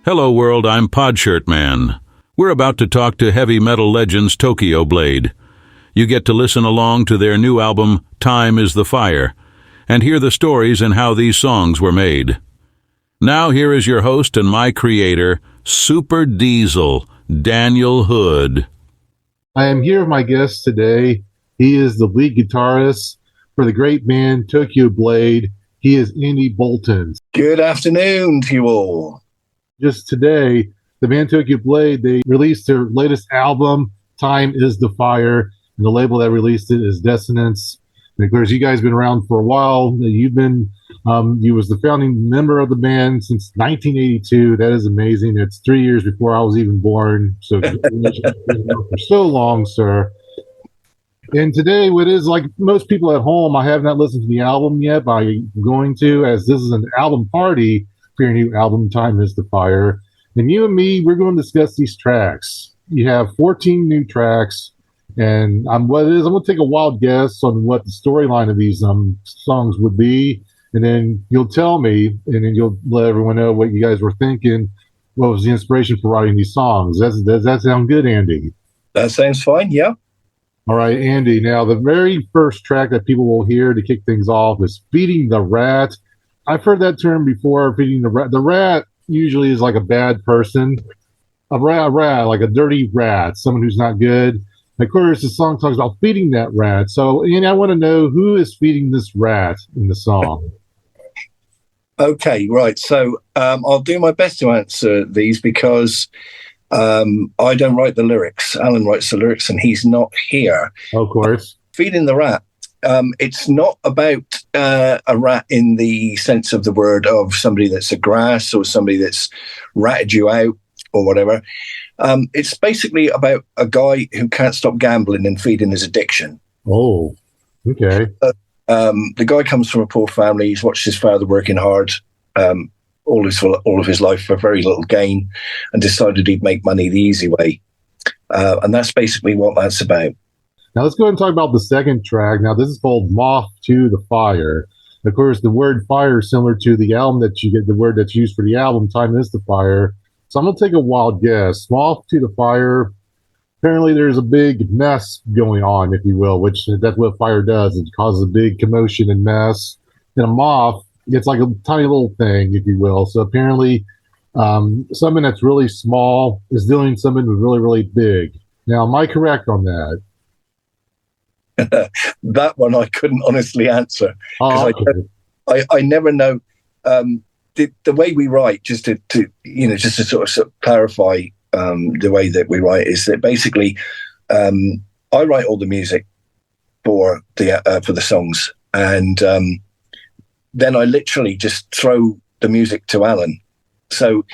Hello world, I'm Podshirt Man. We're about to talk to heavy metal legends Tokyo Blade. You get to listen along to their new album, Time is the Fire, and hear the stories and how these songs were made. Now here is your host and my creator, Super Diesel, Daniel Hood. I am here with my guest today. He is the lead guitarist for the great band Tokyo Blade. He is Andy Boulton. Good afternoon to you all. Just today, the band Tokyo Blade, they released their latest album, Time is the Fire, and the label that released it is Dissonance. And of course, you guys have been around for a while. You was the founding member of the band since 1982. That is amazing. It's 3 years before I was even born. So for so long, sir. And today, what is like most people at home, I have not listened to the album yet, but I'm going to, as this is an album party for your new album, Time is the Fire. And you and me, we're going to discuss these tracks. You have 14 new tracks, and I'm going to take a wild guess on what the storyline of these songs would be, and then you'll tell me, and then you'll let everyone know what you guys were thinking. What was the inspiration for writing these songs? Does that sound good, Andy? That sounds fine, yeah. All right, Andy. Now, the very first track that people will hear to kick things off is Feeding the Rat. I've heard that term before, feeding the rat. The rat usually is like a bad person. A rat, like a dirty rat, someone who's not good. Of course, the song talks about feeding that rat. So, Andy, I want to know who is feeding this rat in the song. Okay, right. So I'll do my best to answer these because I don't write the lyrics. Alan writes the lyrics, and he's not here. Of course. Feeding the rat. It's not about a rat in the sense of the word of somebody that's a grass or somebody that's ratted you out or whatever. It's basically about a guy who can't stop gambling and feeding his addiction. Oh, okay. The guy comes from a poor family. He's watched his father working hard all of his life for very little gain, and decided he'd make money the easy way. And that's basically what that's about. Now let's go ahead and talk about the second track. Now this is called Moth to the Fire. Of course, the word fire is similar to the album that you get, the word that's used for the album, Time is the Fire. So I'm going to take a wild guess. Moth to the Fire. Apparently there's a big mess going on, if you will, which that's what fire does. It causes a big commotion and mess. And a moth, it's like a tiny little thing, if you will. So apparently something that's really small is doing something really, really big. Now, am I correct on that? That one I couldn't honestly answer because I never know. The way we write, just to sort of clarify the way that we write, is that basically I write all the music for the songs, and then I literally just throw the music to Alan. So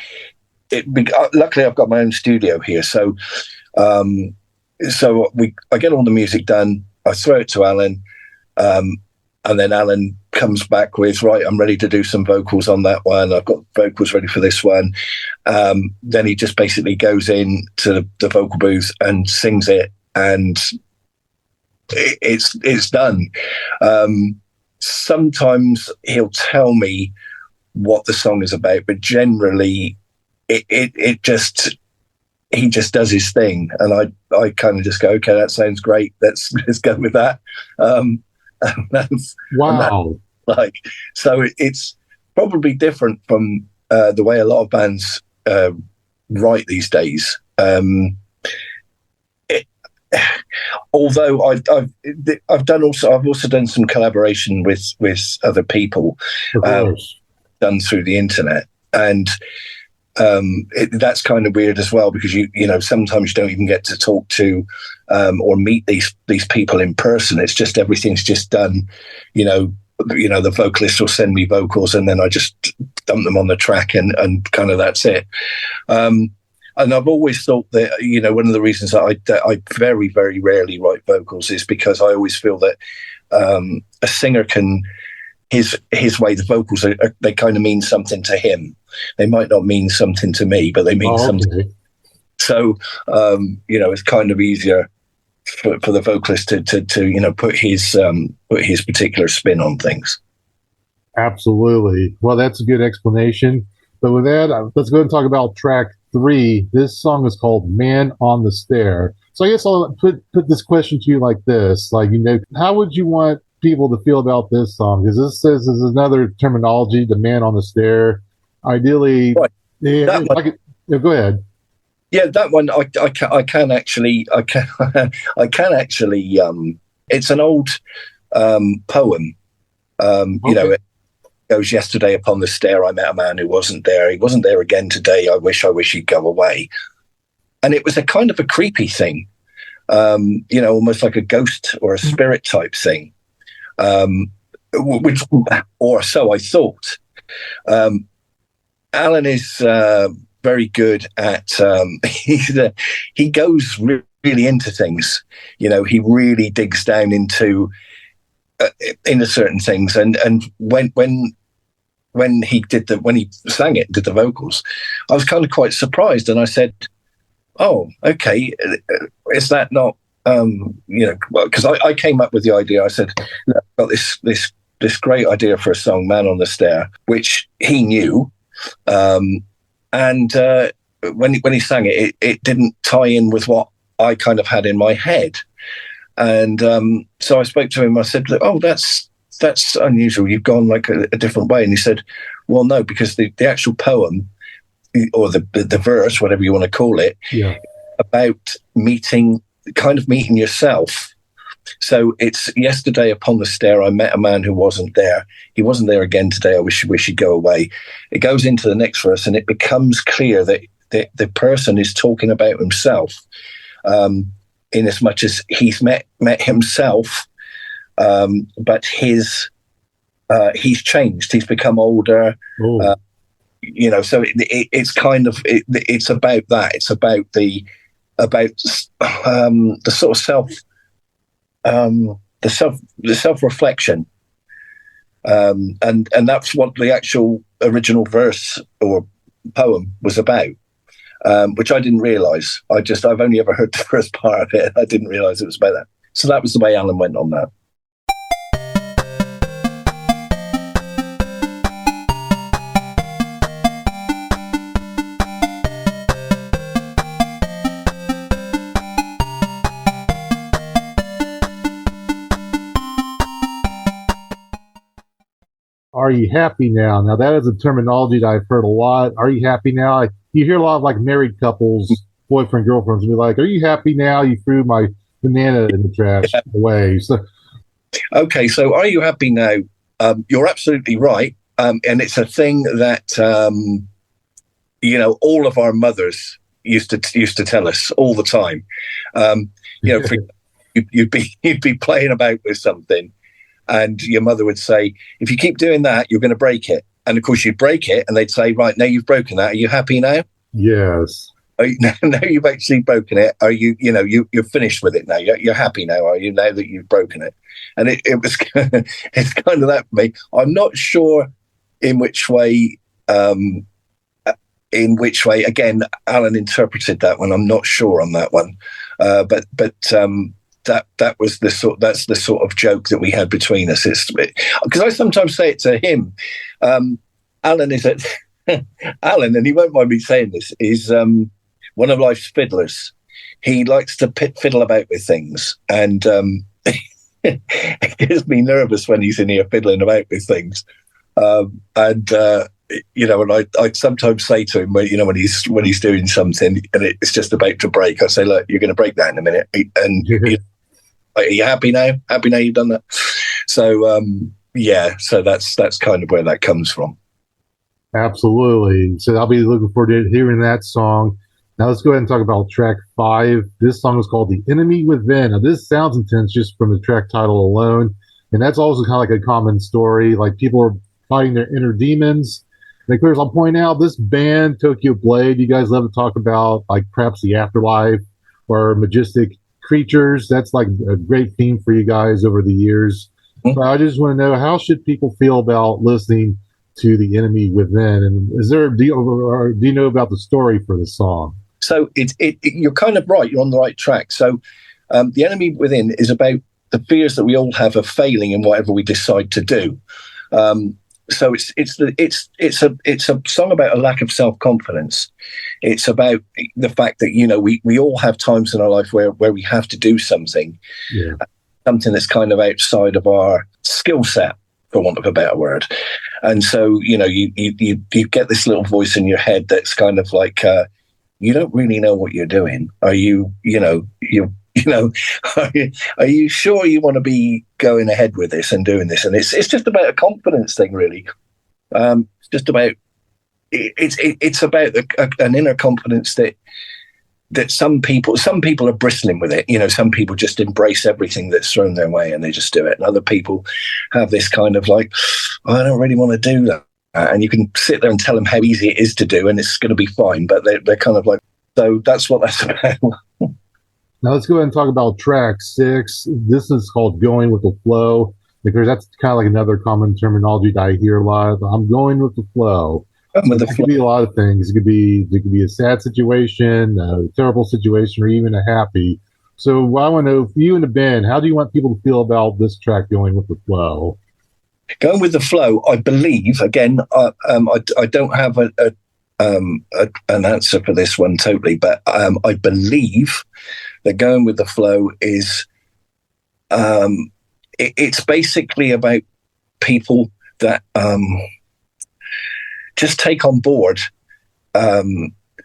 luckily I've got my own studio here, so I get all the music done. I throw it to Alan, and then Alan comes back with, right, I'm ready to do some vocals on that one. I've got vocals ready for this one. Then he just basically goes in to the vocal booth and sings it, and it's done. Sometimes he'll tell me what the song is about, but generally he just does his thing, and I kind of just go, okay, that sounds great. Let's go with that. Wow. So it's probably different from the way a lot of bands write these days. Although I've also done some collaboration with other people, done through the internet, and that's kind of weird as well, because you sometimes you don't even get to talk to or meet these people in person. It's just everything's just done. The vocalist will send me vocals, and then I just dump them on the track, and kind of that's it. And I've always thought that one of the reasons that I very, very rarely write vocals is because I always feel that a singer can. His way, the vocals they kind of mean something to him. They might not mean something to me, but they mean something. So it's kind of easier for the vocalist to put his particular spin on things. Absolutely. Well, that's a good explanation. So with that, let's go ahead and talk about track 3. This song is called "Man on the Stair." So I guess I'll put this question to you like this: like, how would you want people to feel about this song? Because this says is another terminology, the "man on the stair." Ideally, Right. yeah, go ahead. Yeah, that one I can actually it's an old poem. Okay. It goes, yesterday upon the stair I met a man who wasn't there. He wasn't there again today. I wish he'd go away. And it was a kind of a creepy thing, almost like a ghost or a spirit type thing, which, or so I thought. Alan is very good at he goes really into things. He really digs down into certain things, and when he sang it, did the vocals, I was kind of quite surprised, and I said, "Oh, okay, is that not because I came up with the idea. I said, I've got this great idea for a song, Man on the Stair," which he knew. And when he sang it, it didn't tie in with what I kind of had in my head. And so I spoke to him. I said, "Oh, that's unusual. You've gone like a different way." And he said, "Well, no, because the actual poem, or the verse, whatever you want to call it, yeah, about meeting yourself. So it's yesterday upon the stair I met a man who wasn't there. He wasn't there again today. I wish he'd go away." It goes into the next verse, and it becomes clear that the person is talking about himself, in as much as he's met himself, but he's changed. He's become older. So it's kind of it's about that. It's about the sort of the self-reflection, and that's what the actual original verse or poem was about, which I didn't realize. I've only ever heard the first part of it. I didn't realize it was about that. So that was the way Alan went on that. Are you happy now? Now that is a terminology that I've heard a lot. Are you happy now? You hear a lot of like married couples, boyfriend, girlfriends, be like, "Are you happy now? You threw my banana in the trash away." So, okay, so are you happy now? You're absolutely right, and it's a thing that all of our mothers used to tell us all the time. You'd be playing about with something, and your mother would say, "If you keep doing that, you're going to break it." And of course, you'd break it, and they'd say, "Right, now you've broken that. Are you happy now?" Yes. Now you've actually broken it. Are you? You're finished with it now. You're happy now, are you? Now that you've broken it, and it was it's kind of that for me. I'm not sure in which way. Again, Alan interpreted that one. I'm not sure on that one, but that was that's the sort of joke that we had between us. It's because I sometimes say it to him. Alan is at Alan, and he won't mind me saying this, is one of life's fiddlers. He likes to fiddle about with things, and it gets me nervous when he's in here fiddling about with things. And I'd sometimes say to him, when he's doing something and it's just about to break, I say, "Look, you're going to break that in a minute." And are you happy now? Happy now you've done that? So so that's kind of where that comes from. Absolutely. So I'll be looking forward to hearing that song. Now let's go ahead and talk about track 5. This song is called "The Enemy Within." Now this sounds intense just from the track title alone, and that's also kind of like a common story. Like people are fighting their inner demons. And of course, I'll point out this band, Tokyo Blade, you guys love to talk about like perhaps the afterlife or majestic creatures. That's like a great theme for you guys over the years. So I just want to know, how should people feel about listening to "The Enemy Within"? And do you know about the story for the song? So you're kind of right. You're on the right track. So "The Enemy Within" is about the fears that we all have of failing in whatever we decide to do. so it's a song about a lack of self-confidence. It's about the fact that, you know, we all have times in our life where we have to do something, something that's kind of outside of our skill set, for want of a better word. And so, you know, you get this little voice in your head that's kind of like, you don't really know what you're doing. Are you, are you sure you want to be going ahead with this and doing this? And it's just about a confidence thing, really. It's just about it's about an inner confidence that some people are bristling with it. You know, some people just embrace everything that's thrown their way and they just do it. And other people have this kind of like, oh, I don't really want to do that. And you can sit there and tell them how easy it is to do, and it's going to be fine. But they're kind of like, so that's what that's about. Now let's go ahead and talk about track 6. This is called Going with the Flow, because that's kind of like another common terminology that I hear a lot. I'm going with the flow. It could be a lot of things. It could be a sad situation, a terrible situation, or even a happy. So I want to know, for you and the band, how do you want people to feel about this track, Going with the Flow? Going with the flow, I believe. Again, I don't have an answer for this one totally, but I believe that going with the flow is it's basically about people that just take on board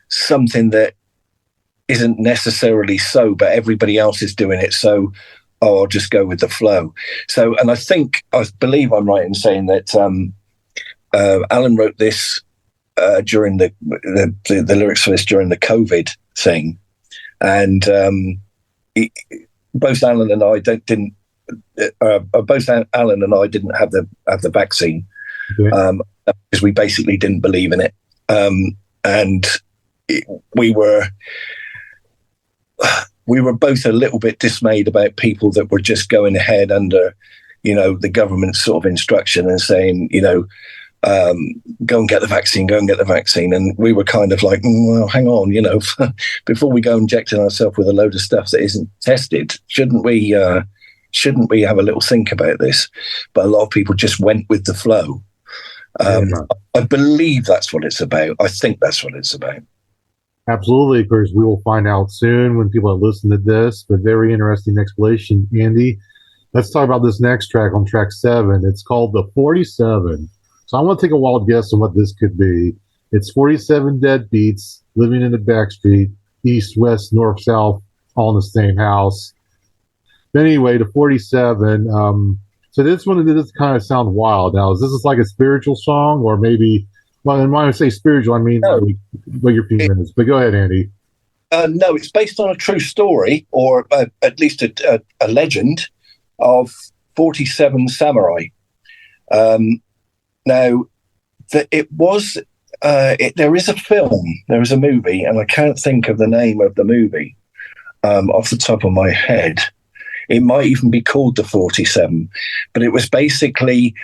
something that isn't necessarily so, but everybody else is doing it, so I'll just go with the flow. So, and I believe I'm right in saying that Alan wrote this during the lyrics for this during the COVID thing, and both Alan and I didn't have the vaccine, because we basically didn't believe in it, and we were both a little bit dismayed about people that were just going ahead under, you know, the government's sort of instruction and saying, you know, go and get the vaccine. And we were kind of like, well, hang on, you know, before we go injecting ourselves with a load of stuff that isn't tested, shouldn't we have a little think about this? But a lot of people just went with the flow. I believe that's what it's about. I think that's what it's about. Absolutely. Of course, we will find out soon when people have listened to this, but very interesting explanation, Andy. Let's talk about this next track on track 7. It's called The 47. So I want to take a wild guess on what this could be. It's 47 deadbeats living in the backstreet, east, west, north, south, all in the same house. But anyway, The 47. So this one, this kind of sound wild. Now, is this like a spiritual song, or maybe... Well, and when I say spiritual, I mean like your feelings. But go ahead, Andy. No, it's based on a true story, or at least a legend of 47 samurai. Now, there is a film, there is a movie, and I can't think of the name of the movie off the top of my head. It might even be called The 47, but it was basically...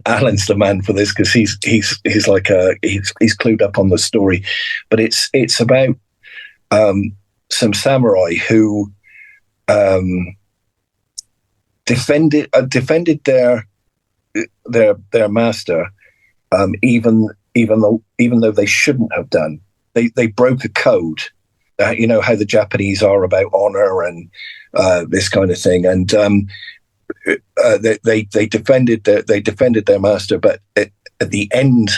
Alan's the man for this, because he's clued up on the story, but it's about some samurai who defended their master, even though they shouldn't have done. They broke a code. You know how the Japanese are about honor and this kind of thing, and they defended their master, but at the end,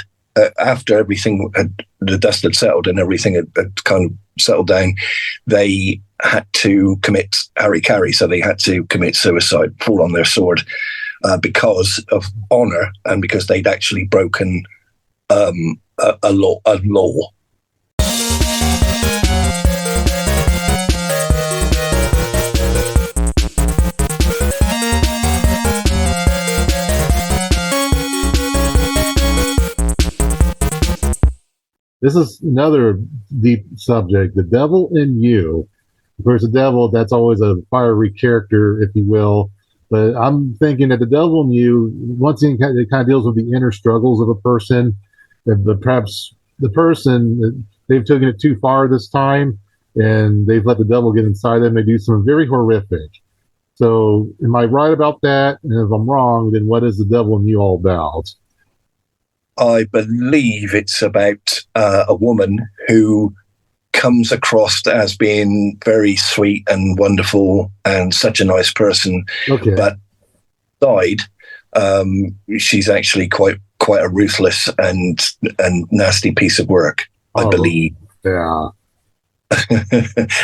after everything the dust had settled and everything had kind of settled down, they had to commit harikari, so they had to commit suicide, fall on their sword, because of honor and because they'd actually broken a law. This is another deep subject, the devil in you. Of course, the devil, that's always a fiery character, if you will. But I'm thinking that the devil in you, once again, it kind of deals with the inner struggles of a person. That perhaps the person, they've taken it too far this time, and they've let the devil get inside them. They do something very horrific. So, am I right about that? And if I'm wrong, then what is The Devil in You all about? I believe it's about a woman who comes across as being very sweet and wonderful and such a nice person, Okay. but inside, she's actually quite a ruthless and nasty piece of work. I believe. Yeah.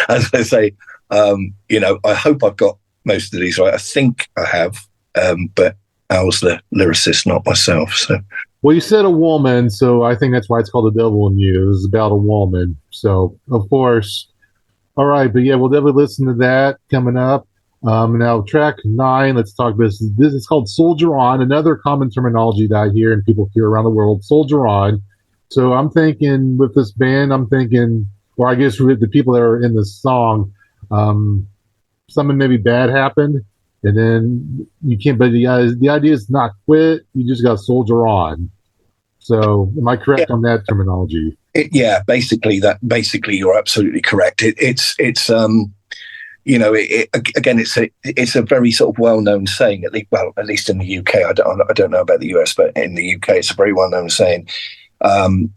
As I say, I hope I've got most of these right. I think I have, but Al's the lyricist, not myself. So. Well, you said a woman, so I think that's why it's called The Devil in You. It's about a woman. So, of course. All right, but yeah, we'll definitely listen to that coming up. Now, track 9, let's talk this. This is called Soldier On, another common terminology that I hear and people hear around the world, Soldier On. So I'm thinking with this band, or I guess with the people that are in this song, something maybe bad happened, and then you can't, but the idea is not quit, you just got to soldier on. So, am I correct on that terminology? Basically you're absolutely correct. It's a very sort of well-known saying, at least in the UK. I don't know about the US, but in the UK, it's a very well-known saying. That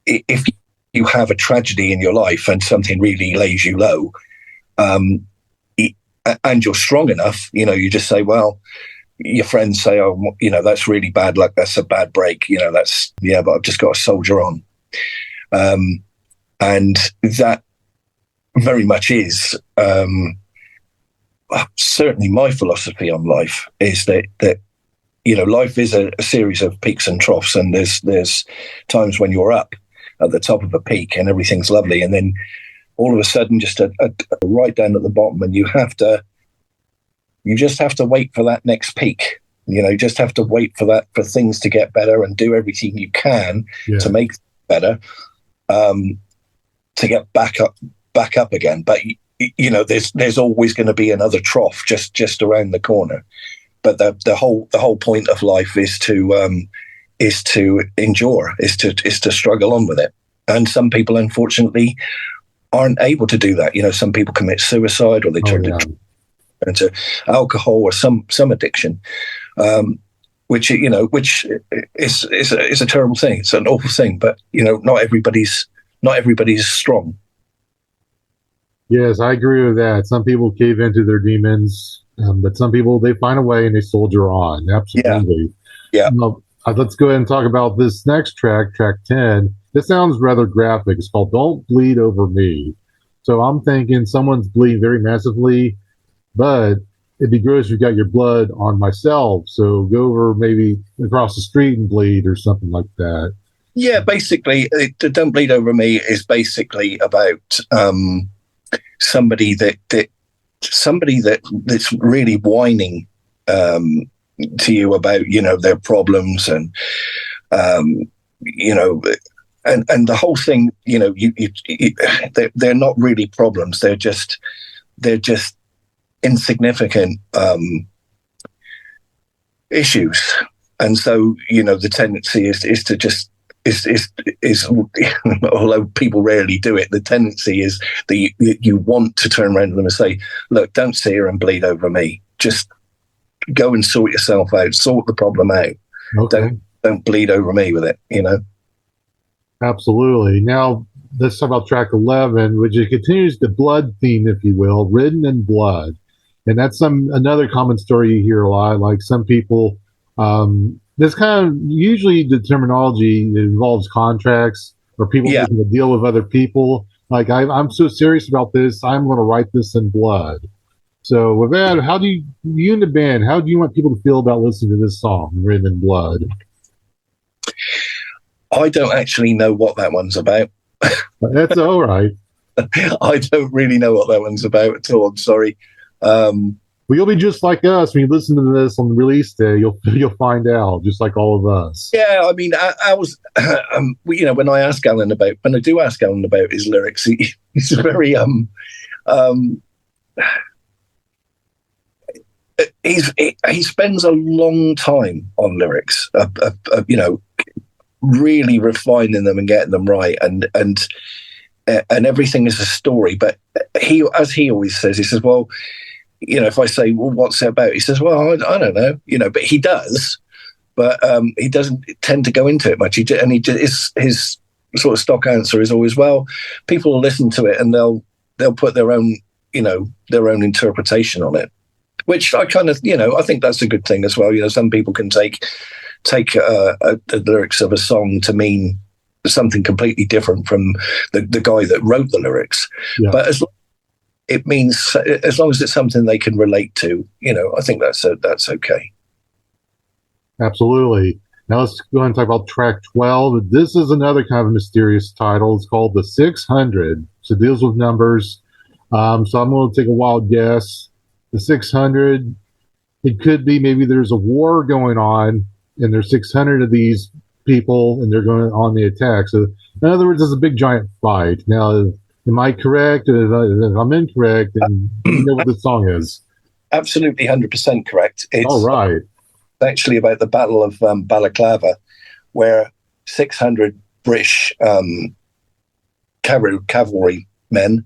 if you have a tragedy in your life and something really lays you low, and you're strong enough, you just say, well, your friends say, oh, that's really bad luck. That's a bad break. But I've just got to soldier on. And that very much is certainly my philosophy on life, is that life is a series of peaks and troughs, and there's times when you're up at the top of a peak and everything's lovely, and then all of a sudden just a right down at the bottom, and you just have to wait for that next peak. Just have to wait for things to get better and do everything you can to make it better, to get back up again. But there's always going to be another trough just around the corner. But the whole point of life is to endure, is to struggle on with it. And some people, unfortunately, aren't able to do that. Some people commit suicide, or they turn into alcohol or some addiction, which is a terrible thing. It's an awful thing. But not everybody's strong. Yes, I agree with that. Some people cave into their demons, but some people, they find a way and they soldier on. Absolutely. Yeah. Let's go ahead and talk about this next track, track 10. This sounds rather graphic. It's called Don't Bleed Over Me. So I'm thinking someone's bleeding very massively, but it'd be gross if you got your blood on myself. So go over maybe across the street and bleed or something like that. Yeah, basically, Don't Bleed Over Me is basically about somebody that's really whining to you about their problems, and and the whole thing, they're not really problems. They're just insignificant issues, and so the tendency is to just is although people rarely do it, the tendency is that you want to turn around to them and say, look, don't sit here and bleed over me. Just go and sort yourself out, sort the problem out. Okay. Don't bleed over me with it, Absolutely. Now, let's talk about track 11, which continues the blood theme, if you will, Written in Blood. And that's another common story you hear a lot. Like some people, this kind of usually the terminology involves contracts or people making a deal with other people. Like, I'm so serious about this, I'm going to write this in blood. So with that, how do you and the band, how do you want people to feel about listening to this song, Written in Blood? I don't actually know what that one's about. That's all right. I don't really know what that one's about at all. I'm sorry. Well, you'll be just like us when you listen to this on the release day. You'll find out, just like all of us. Yeah, I mean, I was, when I do ask Alan about his lyrics, he's very he spends a long time on lyrics, really refining them and getting them right, and and everything is a story. But as he always says, he says, well, if I say, well, what's it about? He says, well, I don't know, but he does, but he doesn't tend to go into it much. His sort of stock answer is always, well, people will listen to it and they'll put their own, their own interpretation on it, which I kind of, I think that's a good thing as well. Some people can take the lyrics of a song to mean something completely different from the guy that wrote the lyrics. Yeah. But as long as it's something they can relate to, I think that's okay. Absolutely. Now let's go ahead and talk about track 12. This is another kind of mysterious title. It's called The 600. So it deals with numbers. So I'm going to take a wild guess. The 600, it could be maybe there's a war going on and there's 600 of these people and they're going on the attack. So in other words, it's a big giant fight. Now, am I correct? If I'm incorrect, then you know what the song is. Absolutely 100% correct. It's all right. Actually about the Battle of Balaclava, where 600 British cavalry men,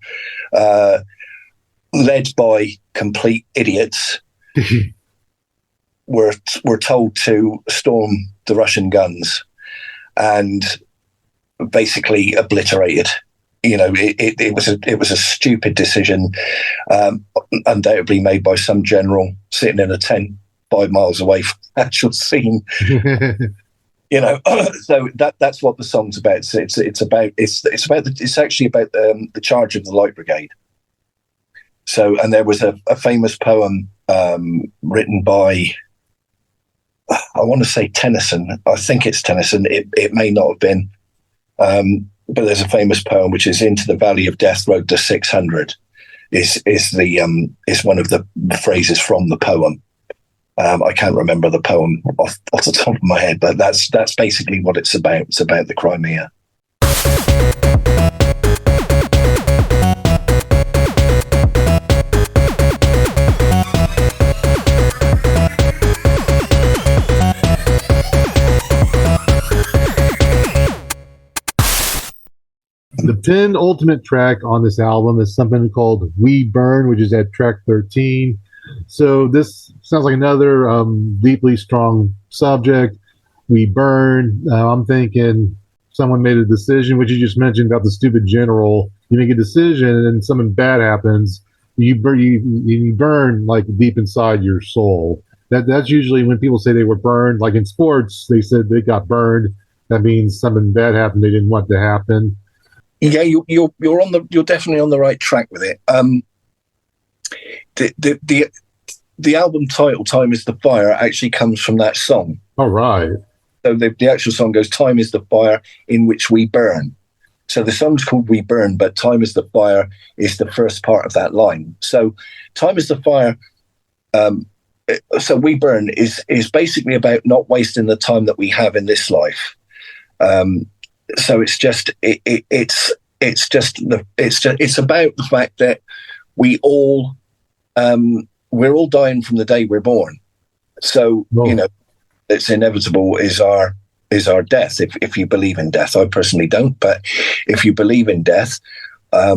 led by complete idiots, were told to storm the Russian guns and basically obliterated. It was a stupid decision, undoubtedly made by some general sitting in a tent 5 miles away from the actual scene. So that's what the song's about. So it's actually about the charge of the Light Brigade. So, and there was a famous poem written by, I want to say Tennyson. I think it's Tennyson. It may not have been, but there's a famous poem which is "Into the Valley of Death rode the 600." Is one of the phrases from the poem. I can't remember the poem off the top of my head, but that's basically what it's about. It's about the Crimea. The penultimate track on this album is something called We Burn, which is at track 13. So this sounds like another deeply strong subject. We burn. I'm thinking someone made a decision, which you just mentioned about the stupid general. You make a decision and something bad happens. You burn like deep inside your soul. That's usually when people say they were burned. Like in sports, they said they got burned. That means something bad happened they didn't want to happen. Yeah, you're definitely on the right track with it. The album title "Time Is the Fire" actually comes from that song. All right. So the actual song goes, "Time is the fire in which we burn." So the song's called "We Burn," but "Time is the fire" is the first part of that line. So "Time is the fire." So "We Burn" is basically about not wasting the time that we have in this life. So it's about the fact that we're all dying from the day we're born. So it's inevitable is our death. If you believe in death, I personally don't, but if you believe in death, I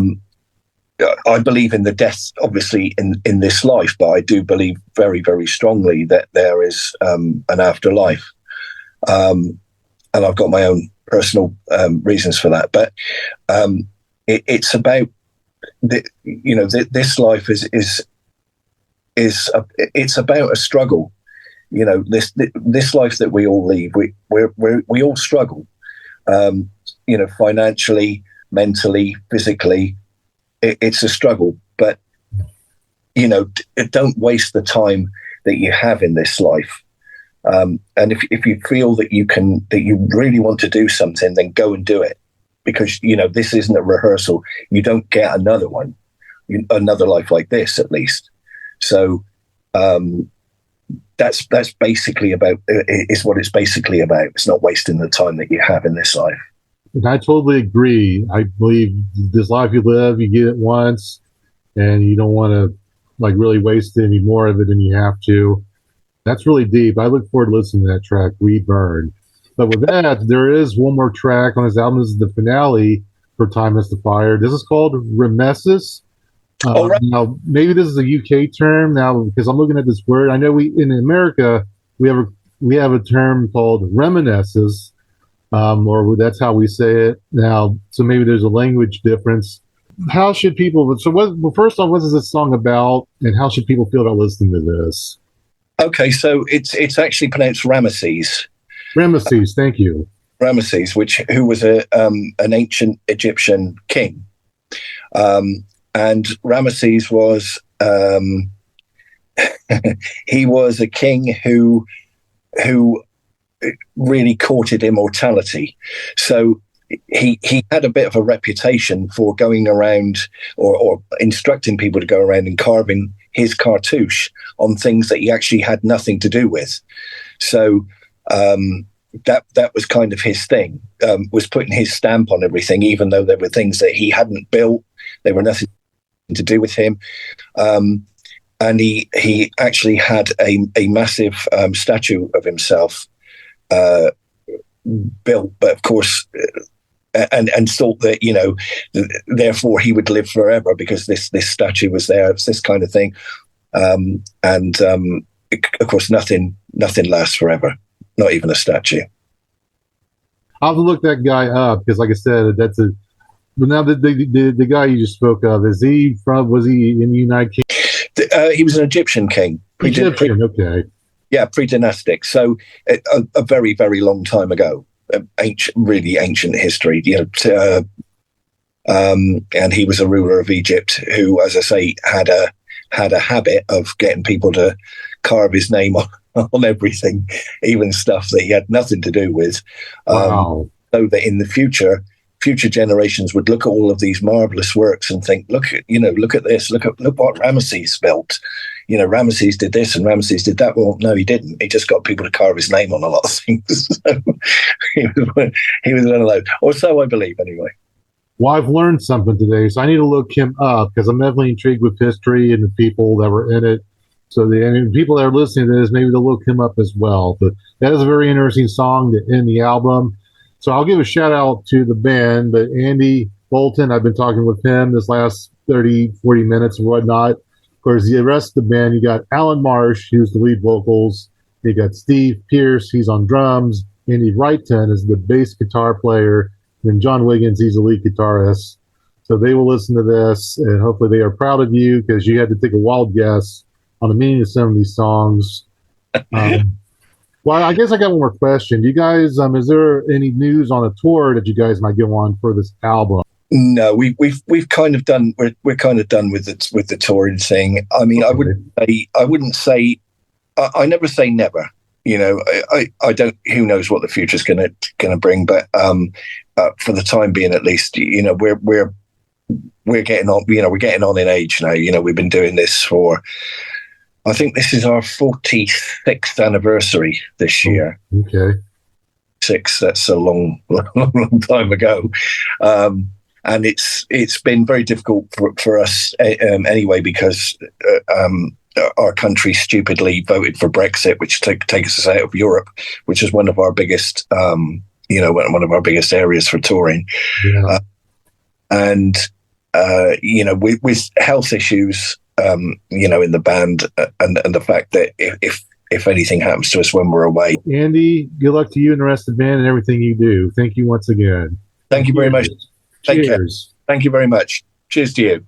believe in the death, obviously in this life, but I do believe very, very strongly that there is an afterlife, and I've got my own personal reasons for that. But it's about this life it's about a struggle. This life that we all lead, we all struggle. Financially, mentally, physically, it's a struggle. But don't waste the time that you have in this life. And if you feel that you really want to do something, then go and do it, because this isn't a rehearsal. You don't get another one, another life like this, at least. So that's basically what it's basically about. It's not wasting the time that you have in this life. And I totally agree. I believe this life you live, you get it once, and you don't want to really waste any more of it than you have to. That's really deep. I look forward to listening to that track, We Burn. But with that, there is one more track on this album. This is the finale. for Time is the Fire. This is called Remesis. Right. Now, maybe this is a UK term now because I'm looking at this word. I know we in America we have a term called reminisces, or that's how we say it now. So maybe there's a language difference. How should people? So, well, first off, what is this song about, and how should people feel about listening to this? Okay, so it's actually pronounced Ramesses. Ramesses, thank you. Ramesses, who was an ancient Egyptian king, and Ramesses was he was a king who really courted immortality. So he had a bit of a reputation for going around or instructing people to go around and carving his cartouche on things that he actually had nothing to do with. So that was kind of his thing, was putting his stamp on everything, even though there were things that he hadn't built. They were nothing to do with him. And he actually had a massive statue of himself built, but of course, and thought that, you know, therefore he would live forever because this statue was there. It's this kind of thing. And of course, nothing lasts forever, not even a statue. I'll have to look that guy up because, like I said, that's a. But now the guy you just spoke of, was he in the United Kingdom? He was an Egyptian king. Egyptian, okay. Yeah, pre-dynastic. So a very, very long time ago, really ancient history. You know, and he was a ruler of Egypt who, as I say, had a habit of getting people to carve his name on everything, even stuff that he had nothing to do with. Wow. So that in the future generations would look at all of these marvelous works and think, look at this, look what Ramesses built. You know, Ramesses did this and Ramesses did that. Well, no, he didn't. He just got people to carve his name on a lot of things. So he was one of those, or so I believe, anyway. Well, I've learned something today, so I need to look him up because I'm definitely intrigued with history and the people that were in it. So the people that are listening to this, maybe they'll look him up as well. But that is a very interesting song to end the album. So I'll give a shout out to the band, but Andy Boulton, I've been talking with him this last 30, 40 minutes and whatnot. Of course, the rest of the band, you got Alan Marsh, who's the lead vocals. You got Steve Pierce, he's on drums. Andy Wrighton is the bass guitar player. And John Wiggins, he's the lead guitarist. So they will listen to this, and hopefully they are proud of you because you had to take a wild guess on the meaning of some of these songs. Well, I guess I got one more question. Do you guys, is there any news on a tour that you guys might go on for this album? No, we've kind of done. We're kind of done with the touring thing. I mean, okay. I wouldn't say. I never say never. You know, I don't. Who knows what the future's going to bring? But for the time being, at least, you know, we're getting on. You know, we're getting on in age now. You know, we've been doing this for. I think this is our 46th anniversary this year. Okay. 6, that's a long time ago. And it's been very difficult for us anyway, because our country stupidly voted for Brexit, which take us out of Europe, which is one of our biggest, one of our biggest areas for touring. Yeah. And with health issues, in the band, and the fact that if anything happens to us when we're away. Andy, good luck to you and the rest of the band and everything you do. Thank you once again. Thank you very much. Cheers. Thank you very much. Cheers to you.